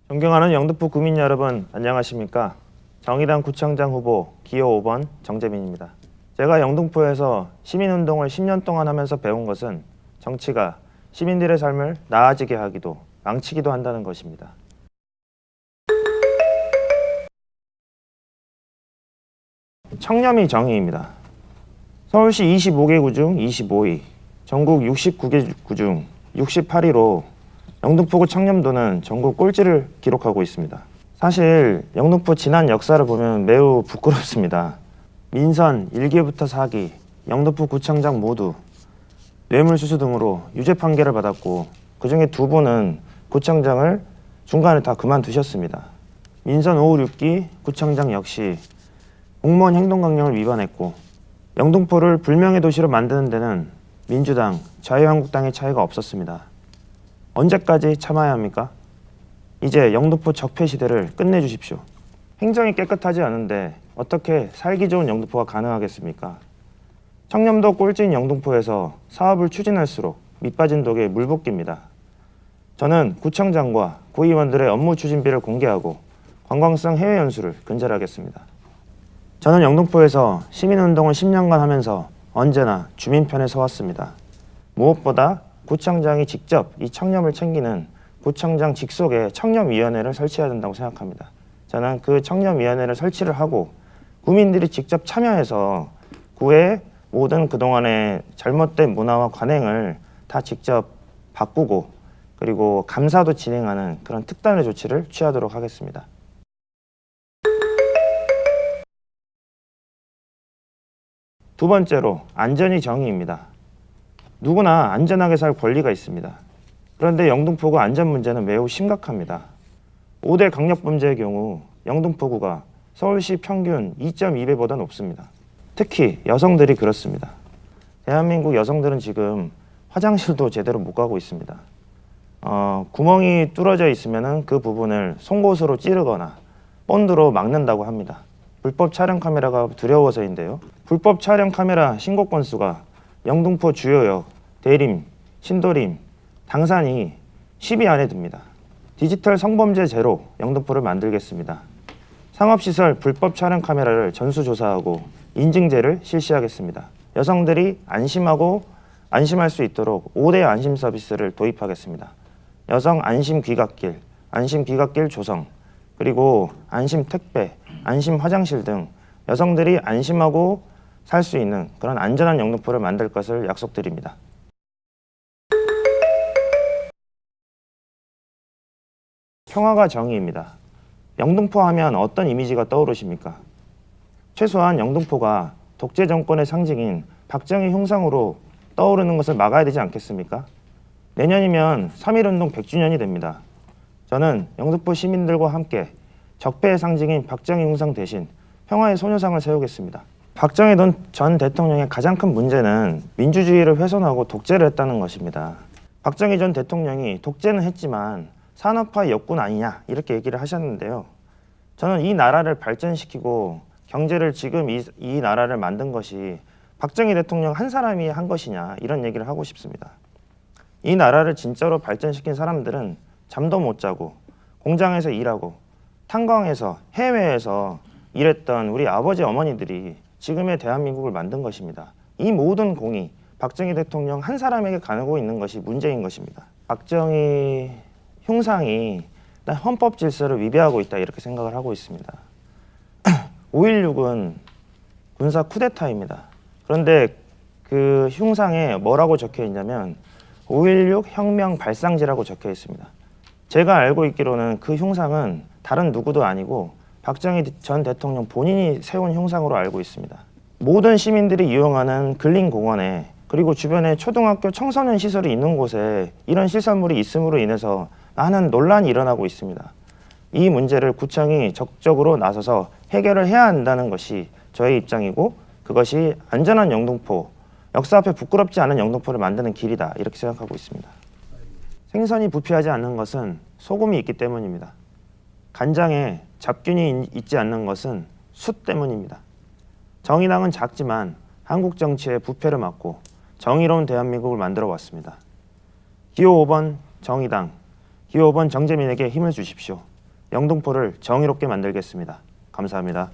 존경하는 영등포 구민 여러분, 안녕하십니까? 정의당 구청장 후보 기호 5번 정재민입니다. 제가 영등포에서 시민운동을 10년 동안 하면서 배운 것은 정치가 시민들의 삶을 나아지게 하기도 망치기도 한다는 것입니다. 청렴이 정의입니다. 서울시 25개구 중 25위, 전국 69개구 중 68위로 영등포구 청렴도는 전국 꼴찌를 기록하고 있습니다. 사실 영등포 지난 역사를 보면 매우 부끄럽습니다. 민선 1기부터 4기, 영등포 구청장 모두 뇌물수수 등으로 유죄 판결을 받았고 그 중에 2분은 구청장을 중간에 다 그만두셨습니다. 민선 5, 6기 구청장 역시 공무원 행동강령을 위반했고 영등포를 불명예 도시로 만드는 데는 민주당, 자유한국당의 차이가 없었습니다. 언제까지 참아야 합니까? 이제 영등포 적폐 시대를 끝내주십시오. 행정이 깨끗하지 않은데 어떻게 살기 좋은 영등포가 가능하겠습니까? 청렴도 꼴찌인 영등포에서 사업을 추진할수록 밑빠진 독에 물 붓기입니다. 저는 구청장과 구의원들의 업무 추진비를 공개하고 관광성 해외 연수를 근절하겠습니다. 저는 영등포에서 시민운동을 10년간 하면서 언제나 주민 편에 서왔습니다. 무엇보다 구청장이 직접 이 청렴을 챙기는 구청장 직속에 청렴위원회를 설치해야 된다고 생각합니다. 저는 그 청렴위원회를 설치를 하고 구민들이 직접 참여해서 구의 모든 그동안의 잘못된 문화와 관행을 다 직접 바꾸고 그리고 감사도 진행하는 그런 특단의 조치를 취하도록 하겠습니다. 두 번째로 안전이 정의입니다. 누구나 안전하게 살 권리가 있습니다. 그런데 영등포구 안전 문제는 매우 심각합니다. 5대 강력범죄의 경우 영등포구가 서울시 평균 2.2배보다 높습니다. 특히 여성들이 그렇습니다. 대한민국 여성들은 지금 화장실도 제대로 못 가고 있습니다. 구멍이 뚫어져 있으면 그 부분을 송곳으로 찌르거나 본드로 막는다고 합니다. 불법 촬영 카메라가 두려워서인데요. 불법 촬영 카메라 신고 건수가 영등포 주요역, 대림, 신도림, 당산이 10위 안에 듭니다. 디지털 성범죄 제로 영등포를 만들겠습니다. 상업시설 불법 촬영 카메라를 전수조사하고 인증제를 실시하겠습니다. 여성들이 안심할 수 있도록 5대 안심 서비스를 도입하겠습니다. 여성 안심 귀갓길, 안심 귀갓길 조성, 그리고 안심 택배, 안심 화장실 등 여성들이 안심하고 살 수 있는 그런 안전한 영등포를 만들 것을 약속드립니다. 평화가 정의입니다. 영등포 하면 어떤 이미지가 떠오르십니까? 최소한 영등포가 독재 정권의 상징인 박정희 흉상으로 떠오르는 것을 막아야 되지 않겠습니까? 내년이면 3.1운동 100주년이 됩니다. 저는 영등포 시민들과 함께 적폐의 상징인 박정희 흉상 대신 평화의 소녀상을 세우겠습니다. 박정희 전 대통령의 가장 큰 문제는 민주주의를 훼손하고 독재를 했다는 것입니다. 박정희 전 대통령이 독재는 했지만 산업화 역군 아니냐 이렇게 얘기를 하셨는데요. 저는 이 나라를 발전시키고 경제를 지금 이 나라를 만든 것이 박정희 대통령 한 사람이 한 것이냐 이런 얘기를 하고 싶습니다. 이 나라를 진짜로 발전시킨 사람들은 잠도 못 자고 공장에서 일하고 탄광에서 해외에서 일했던 우리 아버지 어머니들이 지금의 대한민국을 만든 것입니다. 이 모든 공이 박정희 대통령 한 사람에게 가고 있는 것이 문제인 것입니다. 박정희 흉상이 헌법 질서를 위배하고 있다 이렇게 생각을 하고 있습니다. 5.16은 군사 쿠데타입니다. 그런데 그 흉상에 뭐라고 적혀 있냐면 5.16 혁명 발상지라고 적혀 있습니다. 제가 알고 있기로는 그 흉상은 다른 누구도 아니고 박정희 전 대통령 본인이 세운 흉상으로 알고 있습니다. 모든 시민들이 이용하는 근린공원에 그리고 주변에 초등학교 청소년 시설이 있는 곳에 이런 시설물이 있음으로 인해서 많은 논란이 일어나고 있습니다. 이 문제를 구청이 적극적으로 나서서 해결을 해야 한다는 것이 저의 입장이고 그것이 안전한 영등포, 역사 앞에 부끄럽지 않은 영등포를 만드는 길이다 이렇게 생각하고 있습니다. 생선이 부패하지 않는 것은 소금이 있기 때문입니다. 간장에 잡균이 있지 않는 것은 숯 때문입니다. 정의당은 작지만 한국 정치의 부패를 막고 정의로운 대한민국을 만들어 왔습니다. 기호 5번 정의당, 기호 5번 정재민에게 힘을 주십시오. 영등포를 정의롭게 만들겠습니다. 감사합니다.